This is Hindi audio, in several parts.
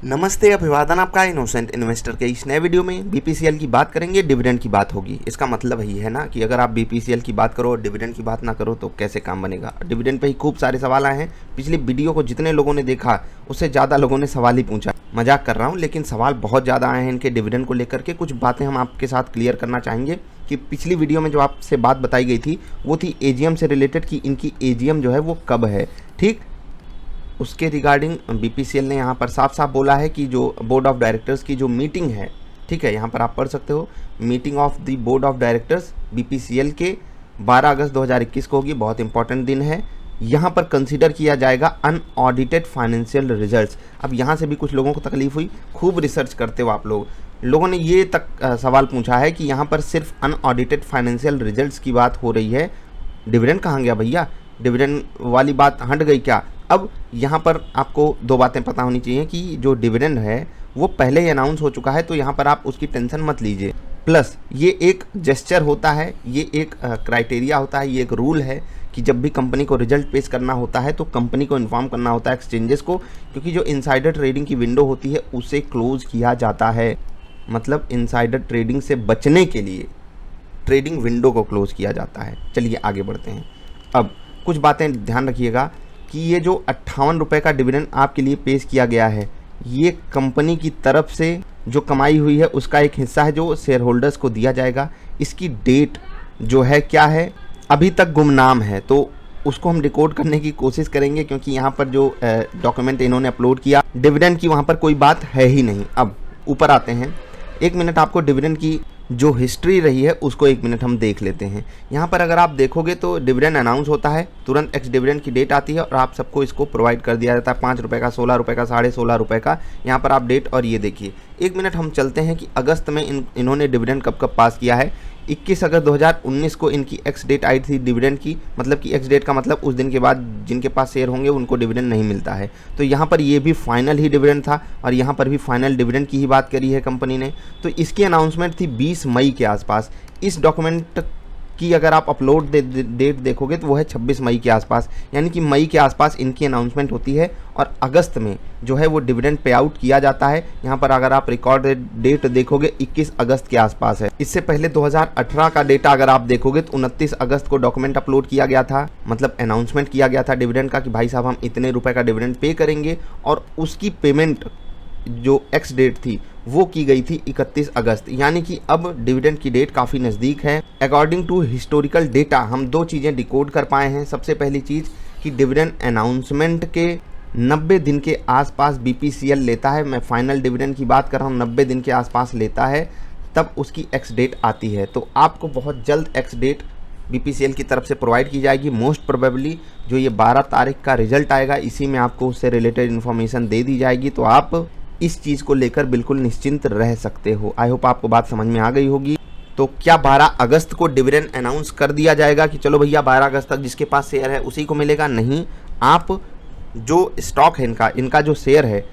नमस्ते, अभिवादन आपका इनोसेंट इन्वेस्टर के इस नए वीडियो में बीपीसीएल की बात करेंगे, डिविडेंड की बात होगी। इसका मतलब ही है ना कि अगर आप बीपीसीएल की बात करो और डिविडेंड की बात ना करो तो कैसे काम बनेगा। डिविडेंड पे ही खूब सारे सवाल आए हैं। पिछली वीडियो को जितने लोगों ने देखा उससे ज़्यादा लोगों ने सवाल ही पूछा। मजाक कर रहा हूँ, लेकिन सवाल बहुत ज़्यादा आए हैं इनके डिविडेंड को लेकर के। कुछ बातें हम आपके साथ क्लियर करना चाहेंगे कि पिछली वीडियो में जो आपसे बात बताई गई थी वो थी एजीएम से रिलेटेड कि इनकी एजीएम जो है वो कब है। ठीक, उसके रिगार्डिंग बीपीसीएल ने यहाँ पर साफ साफ बोला है कि जो बोर्ड ऑफ डायरेक्टर्स की जो मीटिंग है, ठीक है, यहाँ पर आप पढ़ सकते हो, meeting of the board of directors BPCL के 12 अगस्त 2021 को होगी। बहुत इंपॉर्टेंट दिन है। यहाँ पर कंसीडर किया जाएगा अनऑडिटेड फाइनेंशियल रिजल्ट्स। अब यहाँ से भी कुछ लोगों को तकलीफ हुई, खूब रिसर्च करते हो आप लोगों ने ये तक सवाल पूछा है कि यहाँ पर सिर्फ अनऑडिटेड फाइनेंशियल रिजल्ट्स की बात हो रही है, डिविडेंड कहाँ गया भैया, डिविडेंड वाली बात हट गई क्या। अब यहाँ पर आपको दो बातें पता होनी चाहिए कि जो डिविडेंड है वो पहले ही अनाउंस हो चुका है, तो यहाँ पर आप उसकी टेंशन मत लीजिए। प्लस ये एक जेस्चर होता है, ये एक क्राइटेरिया होता है, ये एक रूल है कि जब भी कंपनी को रिजल्ट पेश करना होता है तो कंपनी को इन्फॉर्म करना होता है एक्सचेंजेस को, क्योंकि जो इनसाइडर ट्रेडिंग की विंडो होती है उसे क्लोज किया जाता है। मतलब इनसाइडर ट्रेडिंग से बचने के लिए ट्रेडिंग विंडो को क्लोज किया जाता है। चलिए आगे बढ़ते हैं। अब कुछ बातें ध्यान रखिएगा कि ये जो 58 रुपये का डिविडेंड आपके लिए पेश किया गया है, ये कंपनी की तरफ से जो कमाई हुई है उसका एक हिस्सा है जो शेयर होल्डर्स को दिया जाएगा। इसकी डेट जो है क्या है, अभी तक गुमनाम है, तो उसको हम डिकोड करने की कोशिश करेंगे, क्योंकि यहाँ पर जो डॉक्यूमेंट इन्होंने अपलोड किया डिविडेंड की वहाँ पर कोई बात है ही नहीं। अब ऊपर आते हैं, एक मिनट आपको डिविडेंड की जो हिस्ट्री रही है उसको एक मिनट हम देख लेते हैं। यहाँ पर अगर आप देखोगे तो डिविडेंड अनाउंस होता है, तुरंत एक्स डिविडेंड की डेट आती है और आप सबको इसको प्रोवाइड कर दिया जाता है। 5 रुपये का, 16 रुपये का, 16.5 रुपये का, यहाँ पर आप डेट और ये देखिए। एक मिनट हम चलते हैं कि अगस्त में इन्होंने डिविडेंड कब कब पास किया है। 21 अगस्त 2019 को इनकी एक्स डेट आई थी डिविडेंड की। मतलब कि एक्स डेट का मतलब उस दिन के बाद जिनके पास शेयर होंगे उनको डिविडेंड नहीं मिलता है। तो यहाँ पर ये भी फाइनल ही डिविडेंड था और यहाँ पर भी फाइनल डिविडेंड की ही बात करी है कंपनी ने। तो इसकी अनाउंसमेंट थी 20 मई के आसपास। इस डॉक्यूमेंट की अगर आप अपलोड डेट देखोगे तो वो है 26 मई के आसपास, यानी कि मई के आसपास इनकी अनाउंसमेंट होती है और अगस्त में जो है वो डिविडेंड पे आउट किया जाता है। यहाँ पर अगर आप रिकॉर्ड डेट देखोगे 21 अगस्त के आसपास है। इससे पहले 2018 का डेटा अगर आप देखोगे तो 29 अगस्त को डॉक्यूमेंट अपलोड किया गया था, मतलब अनाउंसमेंट किया गया था डिविडेंड का कि भाई साहब हम इतने रुपए का डिविडेंड पे करेंगे, और उसकी पेमेंट जो एक्स डेट थी वो की गई थी 31 अगस्त, यानी कि अब डिविडेंड की डेट काफ़ी नज़दीक है। अकॉर्डिंग टू हिस्टोरिकल डेटा हम दो चीज़ें डिकोड कर पाए हैं। सबसे पहली चीज़ कि डिविडेंड अनाउंसमेंट के 90 दिन के आसपास बीपीसीएल लेता है। मैं फाइनल डिविडेंड की बात कर रहा हूँ, 90 दिन के आसपास लेता है, तब उसकी एक्स डेट आती है। तो आपको बहुत जल्द एक्स डेट बीपीसीएल की तरफ से प्रोवाइड की जाएगी। मोस्ट प्रोबेबली जो ये 12 तारीख का रिजल्ट आएगा इसी में आपको उससे रिलेटेड इन्फॉर्मेशन दे दी जाएगी। तो आप इस चीज़ को लेकर बिल्कुल निश्चिंत रह सकते हो। आई होप आपको बात समझ में आ गई होगी। तो क्या 12 अगस्त को डिविडेंड अनाउंस कर दिया जाएगा कि चलो भैया 12 अगस्त तक जिसके पास शेयर है उसी को मिलेगा? नहीं, आप जो स्टॉक है इनका जो शेयर है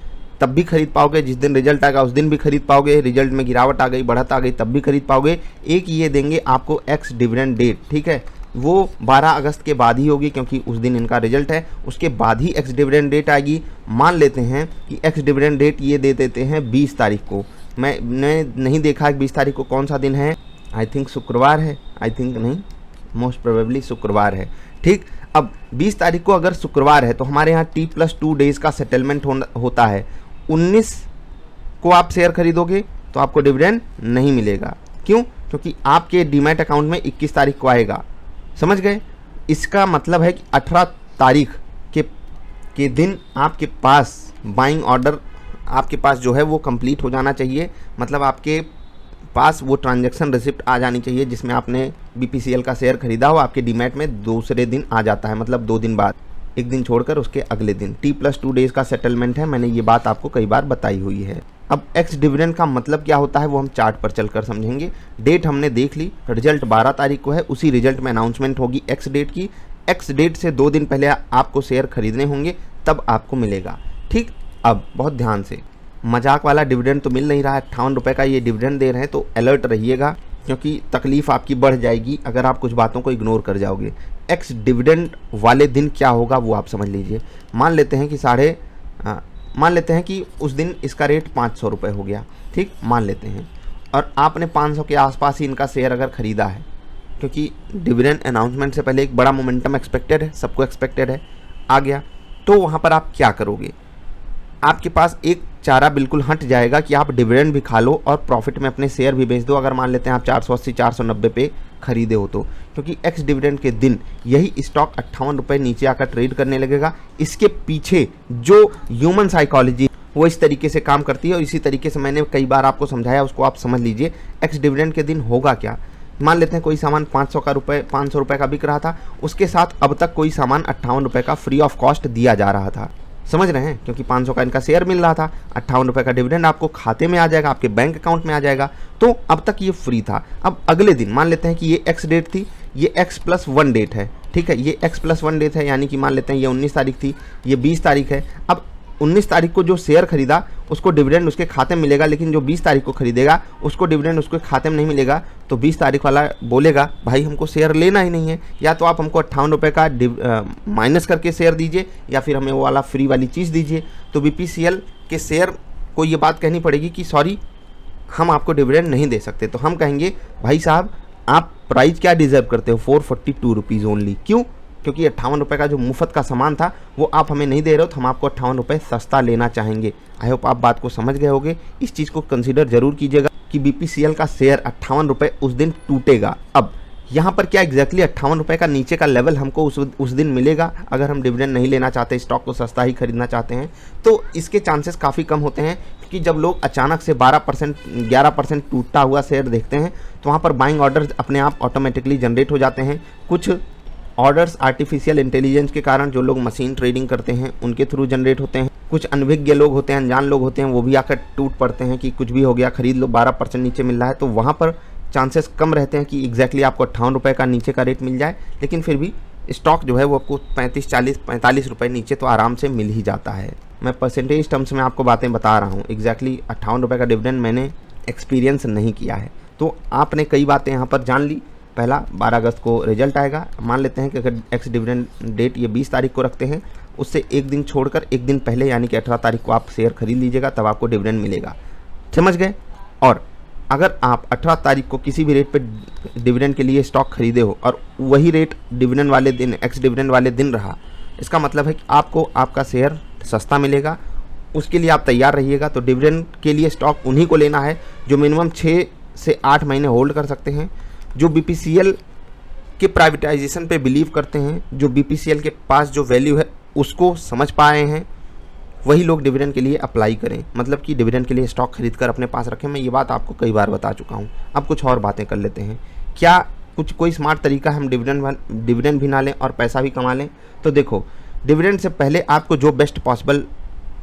तब भी खरीद पाओगे, जिस दिन रिजल्ट आएगा उस दिन भी खरीद पाओगे। रिजल्ट में गिरावट आ गई, बढ़त आ गई, तब भी खरीद पाओगे। एक ये देंगे आपको एक्स डिविडेंड डेट, ठीक है, वो 12 अगस्त के बाद ही होगी क्योंकि उस दिन इनका रिजल्ट है, उसके बाद ही एक्स डिविडेंड डेट आएगी। मान लेते हैं कि एक्स डिविडेंड डेट ये दे देते हैं 20 तारीख को। मैंने नहीं देखा है 20 तारीख को कौन सा दिन है, आई थिंक शुक्रवार है, आई थिंक नहीं, मोस्ट प्रोबेबली शुक्रवार है। ठीक, अब 20 तारीख को अगर शुक्रवार है तो हमारे यहाँ T+2 डेज़ का सेटलमेंट होता है। 19 को आप शेयर खरीदोगे तो आपको डिविडेंड नहीं मिलेगा। क्यों? क्योंकि आपके डीमैट अकाउंट में 21 तारीख को आएगा। समझ गए? इसका मतलब है कि 18 तारीख के दिन आपके पास बाइंग ऑर्डर आपके पास जो है वो कंप्लीट हो जाना चाहिए। मतलब आपके पास वो ट्रांजैक्शन रिसिप्ट आ जानी चाहिए जिसमें आपने बीपीसीएल का शेयर खरीदा हो, आपके डीमैट में दूसरे दिन आ जाता है, मतलब 2 दिन बाद, एक दिन छोड़कर उसके अगले दिन। T+2 डेज़ का सेटलमेंट है, मैंने ये बात आपको कई बार बताई हुई है। अब एक्स डिविडेंड का मतलब क्या होता है वो हम चार्ट पर चलकर समझेंगे। डेट हमने देख ली, रिजल्ट 12 तारीख को है, उसी रिजल्ट में अनाउंसमेंट होगी एक्स डेट की। एक्स डेट से 2 दिन पहले आपको शेयर खरीदने होंगे, तब आपको मिलेगा। ठीक, अब बहुत ध्यान से, मजाक वाला डिविडेंड तो मिल नहीं रहा है। 58 रुपये का ये डिविडेंड दे रहे हैं, तो अलर्ट रहिएगा, क्योंकि तकलीफ़ आपकी बढ़ जाएगी अगर आप कुछ बातों को इग्नोर कर जाओगे। एक्स डिविडेंड वाले दिन क्या होगा वो आप समझ लीजिए। मान लेते हैं कि मान लेते हैं कि उस दिन इसका रेट 500 रुपये हो गया, ठीक, मान लेते हैं, और आपने 500 के आसपास ही इनका शेयर अगर ख़रीदा है, क्योंकि डिविडेंड अनाउंसमेंट से पहले एक बड़ा मोमेंटम एक्सपेक्टेड है, सबको एक्सपेक्टेड है, आ गया, तो वहाँ पर आप क्या करोगे? आपके पास एक चारा बिल्कुल हट जाएगा कि आप डिविडेंड भी खा लो और प्रॉफिट में अपने शेयर भी बेच दो, अगर मान लेते हैं आप 480 490 पे खरीदे हो तो, क्योंकि एक्स डिविडेंड के दिन यही स्टॉक 58 रुपये नीचे आकर ट्रेड करने लगेगा। इसके पीछे जो ह्यूमन साइकोलॉजी वो इस तरीके से काम करती है, और इसी तरीके से मैंने कई बार आपको समझाया, उसको आप समझ लीजिए। एक्स डिविडेंड के दिन होगा क्या, मान लेते हैं कोई सामान 500 रुपये का बिक रहा था, उसके साथ अब तक कोई सामान 58 रुपये का फ्री ऑफ कॉस्ट दिया जा रहा था, समझ रहे हैं, क्योंकि 500 का इनका शेयर मिल रहा था, 58 रुपये का डिविडेंड आपको खाते में आ जाएगा, आपके बैंक अकाउंट में आ जाएगा, तो अब तक ये फ्री था। अब अगले दिन मान लेते हैं कि ये एक्स डेट थी, ये x+1 डेट है, ठीक है, ये x+1 डेट है, यानी कि मान लेते हैं ये 19 तारीख थी, ये 20 तारीख है। अब 19 तारीख को जो शेयर खरीदा उसको डिविडेंड उसके खाते में मिलेगा, लेकिन जो 20 तारीख को खरीदेगा उसको डिविडेंड उसके खाते में नहीं मिलेगा, तो 20 तारीख वाला बोलेगा भाई हमको शेयर लेना ही नहीं है, या तो आप हमको 58 रुपये का माइनस करके शेयर दीजिए, या फिर हमें वो वाला फ्री वाली चीज़ दीजिए। तो BPCL के शेयर को ये बात कहनी पड़ेगी कि सॉरी हम आपको डिविडेंड नहीं दे सकते। तो हम कहेंगे भाई साहब आप प्राइस क्या डिज़र्व करते हो, 442 रुपीज़ ओनली। क्यों? क्योंकि 58 रुपये का जो मुफ्त का सामान था वो आप हमें नहीं दे रहे हो, तो हम आपको 58 रुपये सस्ता लेना चाहेंगे। आई होप आप बात को समझ गए होंगे। इस चीज़ को कंसीडर जरूर कीजिएगा कि BPCL का शेयर 58 रुपये उस दिन टूटेगा। अब यहाँ पर क्या एग्जैक्टली 58 रुपये का नीचे का लेवल हमको उस दिन मिलेगा, अगर हम डिविडेंड नहीं लेना चाहते, स्टॉक को सस्ता ही खरीदना चाहते हैं, तो इसके चांसेस काफ़ी कम होते हैं। क्योंकि जब लोग अचानक से 12% 11% टूटता हुआ शेयर देखते हैं, तो वहाँ पर बाइंग ऑर्डर्स अपने आप ऑटोमेटिकली जनरेट हो जाते हैं। कुछ ऑर्डर्स आर्टिफिशियल इंटेलिजेंस के कारण जो लोग मशीन ट्रेडिंग करते हैं उनके थ्रू जनरेट होते हैं। कुछ अनभिज्ञ लोग होते हैं, अनजान लोग होते हैं, वो भी आकर टूट पड़ते हैं कि कुछ भी हो गया, खरीद लो, 12% नीचे मिल रहा है, तो वहाँ पर चांसेस कम रहते हैं कि एग्जैक्टली आपको 58 रुपये का नीचे का रेट मिल जाए। लेकिन फिर भी स्टॉक जो है वो आपको 35 40 45 रुपये नीचे तो आराम से मिल ही जाता है। मैं परसेंटेज टर्म्स में आपको बातें बता रहा हूँ, एग्जैक्टली 58 रुपये का डिविडेंड मैंने एक्सपीरियंस नहीं किया है। तो आपने कई बातें यहाँ पर जान ली। पहला 12 अगस्त को रिजल्ट आएगा, मान लेते हैं कि अगर एक्स डिविडेंड डेट ये 20 तारीख को रखते हैं, उससे एक दिन छोड़कर एक दिन पहले यानी कि 18 तारीख को आप शेयर खरीद लीजिएगा, तब आपको डिविडेंड मिलेगा, समझ गए। और अगर आप 18 तारीख को किसी भी रेट पे डिविडेंड के लिए स्टॉक खरीदे हो और वही रेट डिविडेंड वाले दिन एक्स डिविडेंड वाले दिन रहा, इसका मतलब है कि आपको आपका शेयर सस्ता मिलेगा, उसके लिए आप तैयार रहिएगा। तो डिविडेंड के लिए स्टॉक उन्हीं को लेना है जो मिनिमम 6 से 8 महीने होल्ड कर सकते हैं, जो BPCL के प्राइवेटाइजेशन पे बिलीव करते हैं, जो BPCL के पास जो वैल्यू है उसको समझ पाए हैं, वही लोग डिविडेंड के लिए अप्लाई करें। मतलब कि डिविडेंड के लिए स्टॉक खरीद कर अपने पास रखें। मैं ये बात आपको कई बार बता चुका हूँ। अब कुछ और बातें कर लेते हैं। क्या कोई स्मार्ट तरीका हम डिविडेंड भी ना लें और पैसा भी कमा लें? तो देखो, डिविडेंड से पहले आपको जो बेस्ट पॉसिबल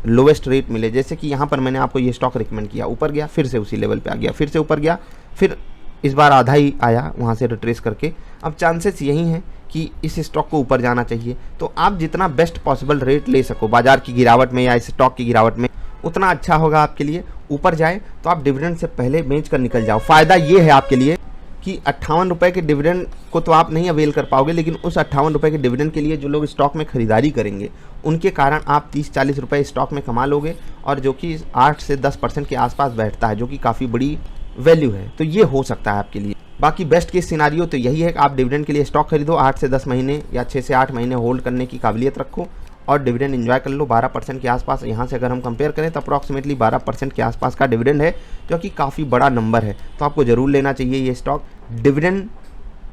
लोवेस्ट रेट मिले, जैसे कि यहाँ पर मैंने आपको ये स्टॉक रिकमेंड किया, ऊपर गया, फिर से उसी लेवल पे आ गया, फिर से ऊपर गया, फिर इस बार आधा ही आया वहाँ से रिट्रेस करके। अब चांसेस यही हैं कि इस स्टॉक को ऊपर जाना चाहिए, तो आप जितना बेस्ट पॉसिबल रेट ले सको बाजार की गिरावट में या इस स्टॉक की गिरावट में, उतना अच्छा होगा आपके लिए। ऊपर जाए तो आप डिविडेंड से पहले बेच कर निकल जाओ। फ़ायदा ये है आपके लिए कि 58 रुपये के डिविडेंड को तो आप नहीं अवेल कर पाओगे, लेकिन उस 58 रुपये के डिविडेंड के लिए जो लोग स्टॉक में खरीदारी करेंगे उनके कारण आप 30-40 रुपये स्टॉक में कमा लोगे, और जो कि 8 से 10% के आसपास बैठता है, जो कि काफ़ी बड़ी वैल्यू है। तो ये हो सकता है आपके लिए। बाकी बेस्ट केस सिनारियो तो यही है कि आप डिविडेंड के लिए स्टॉक खरीदो, 8 से 10 महीने या 6 से 8 महीने होल्ड करने की काबिलियत रखो और डिविडेंड एंजॉय कर लो। 12% के आसपास यहाँ से अगर हम कंपेयर करें तो अप्रॉक्सीमेटली 12% के आसपास का डिविडेंड है, जो कि काफ़ी बड़ा नंबर है। तो आपको ज़रूर लेना चाहिए ये स्टॉक। डिविडेंड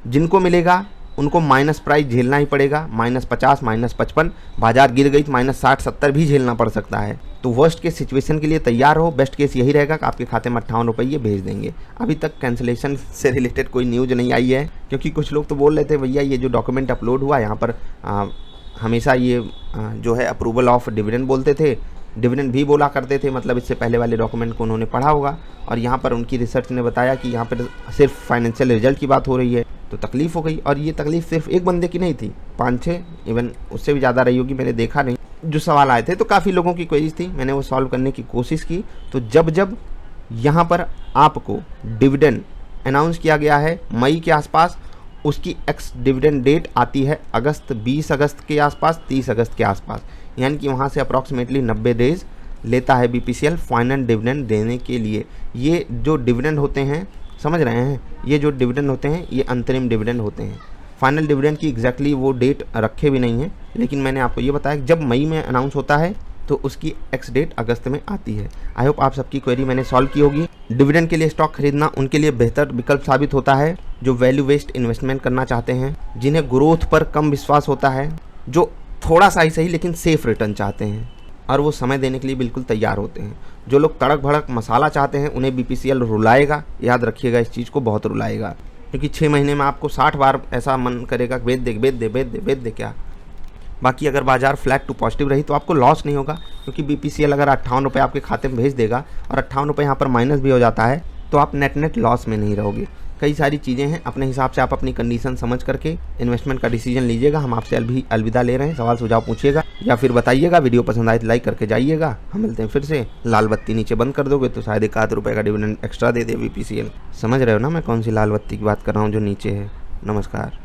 जिनको मिलेगा उनको माइनस प्राइस झेलना ही पड़ेगा, -50 -55, बाजार गिर गई तो -60-70 भी झेलना पड़ सकता है। तो वर्स्ट केस सिचुएशन के लिए तैयार हो। बेस्ट केस यही रहेगा कि आपके खाते में 58 रुपये भेज देंगे। अभी तक कैंसिलेशन से रिलेटेड कोई न्यूज़ नहीं आई है, क्योंकि कुछ लोग तो बोल रहे थे भैया ये जो डॉक्यूमेंट अपलोड हुआ यहाँ पर हमेशा ये जो है अप्रूवल ऑफ डिविडेंड बोलते थे, डिविडेंड भी बोला करते थे, मतलब इससे पहले वाले डॉक्यूमेंट को उन्होंने पढ़ा होगा, और यहाँ पर उनकी रिसर्च ने बताया कि यहाँ पर सिर्फ फाइनेंशियल रिजल्ट की बात हो रही है। तो तकलीफ़ हो गई, और ये तकलीफ़ सिर्फ एक बंदे की नहीं थी, 5-6 इवन उससे भी ज़्यादा रही होगी, मैंने देखा नहीं। जो सवाल आए थे तो काफ़ी लोगों की क्वेरीज थी, मैंने वो सॉल्व करने की कोशिश की। तो जब यहाँ पर आपको डिविडेंड अनाउंस किया गया है मई के आसपास, उसकी एक्स डिविडेंड डेट आती है 20 अगस्त के आसपास, 30 अगस्त के आसपास, यानी कि वहाँ से अप्रॉक्सीमेटली 90 डेज़ लेता है बीपीसीएल फाइनल डिविडेंड देने के लिए। ये जो डिविडेंड होते हैं, समझ रहे हैं, ये जो डिविडेंड होते हैं ये अंतरिम डिविडेंड होते हैं। फाइनल डिविडेंड की एग्जैक्टली वो डेट रखे भी नहीं है, लेकिन मैंने आपको ये बताया कि जब मई में अनाउंस होता है तो उसकी एक्स डेट अगस्त में आती है। आई होप आप सबकी क्वेरी मैंने सॉल्व की होगी। डिविडेंड के लिए स्टॉक खरीदना उनके लिए बेहतर विकल्प साबित होता है जो वैल्यू बेस्ड इन्वेस्टमेंट करना चाहते हैं, जिन्हें ग्रोथ पर कम विश्वास होता है, जो थोड़ा सा ही सही लेकिन सेफ रिटर्न चाहते हैं और वो समय देने के लिए बिल्कुल तैयार होते हैं। जो लोग तड़क भड़क मसाला चाहते हैं उन्हें बीपीसीएल रुलाएगा, याद रखिएगा इस चीज़ को, बहुत रुलाएगा। क्योंकि 6 महीने में आपको 60 बार ऐसा मन करेगा बेच दे बेच दे बेच दे बेच दे क्या। बाकी अगर बाजार फ्लैट टू पॉजिटिव रही तो आपको लॉस नहीं होगा, क्योंकि बीपीसीएल अगर 58 रुपये आपके खाते में भेज देगा और 58 रुपये यहाँ पर माइनस भी हो जाता है तो आप नेट लॉस में नहीं रहोगे। कई सारी चीज़ें हैं, अपने हिसाब से आप अपनी कंडीशन समझ करके इन्वेस्टमेंट का डिसीजन लीजिएगा। हम आपसे अभी अलविदा ले रहे हैं, सवाल सुझाव पूछिएगा या फिर बताइएगा। वीडियो पसंद आए तो लाइक करके जाइएगा। हम मिलते हैं फिर से। लाल बत्ती नीचे बंद कर दोगे तो शायद 1 रुपये का डिविडेंड एक्स्ट्रा दे दे बीपीसीएल। समझ रहे हो ना मैं कौन सी लाल बत्ती की बात कर रहा हूँ जो नीचे है। नमस्कार।